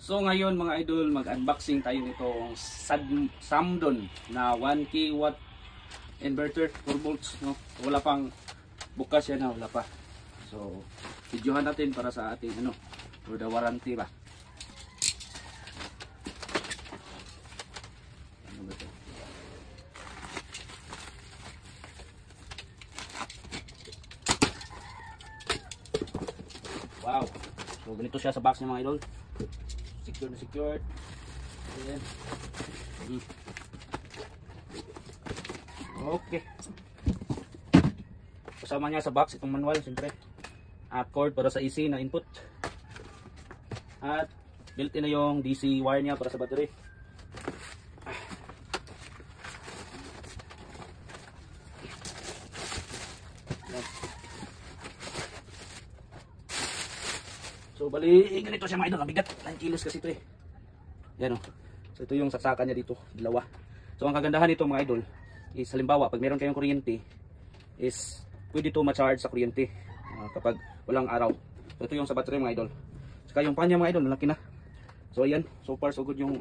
So ngayon mga idol, mag-unboxing tayo nitong Samdon na 1k watt inverter 4 volts, no? Wala pang bukas yan, wala pa. So videohan natin para sa ating for the warranty ba. Ano ba ito? Wow. So ganito siya sa box niya mga idol. Secure na secured. Ayan. Okay. Kasama niya sa box itong manual siyempre. At cord para sa AC na input. At built-in na yung DC wire niya para sa battery. So bali, ganito siya mga idol, mabigat, 9 kilos kasi ito eh. Yan o. So ito yung saksakan niya dito, dalawa. So ang kagandahan nito mga idol, is halimbawa pag meron kayong kuryente, is pwede ito ma-charge sa kuryente kapag walang araw. So ito yung sa battery mga idol. Saka yung pan niya mga idol, malaki na. So ayan, so far so good yung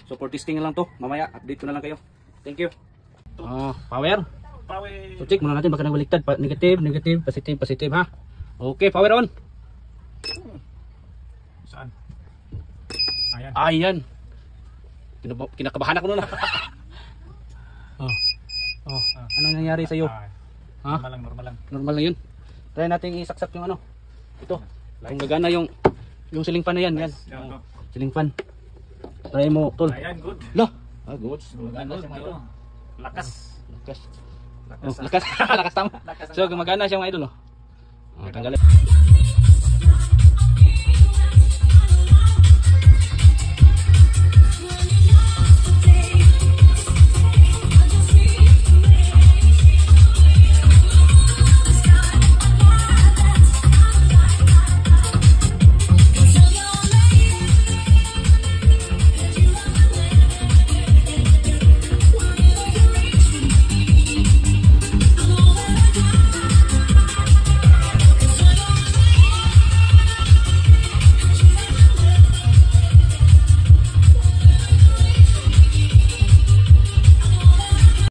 So for testing na lang to, mamaya update ko na lang kayo. Thank you. Power. So check muna natin baka nagbaliktad, negative, negative, positive, positive ha. Okay, power on. Saan? Ayan. Ayan. Kinakabahan ako noon. Ano nangyari sa iyo? Ha? Normal lang, normal lang. Normal lang 'yun. Try nating isaksak yung ito. Kung gagana yung ceiling fan na yan, yan. Ceiling fan. Try mo, tol. Ayan, good. Lah. Good. Gumagana siya mga idol. Lakas. Lakas. Lakas. Lakas tama. So gumagana siya mga idol, tanggalin.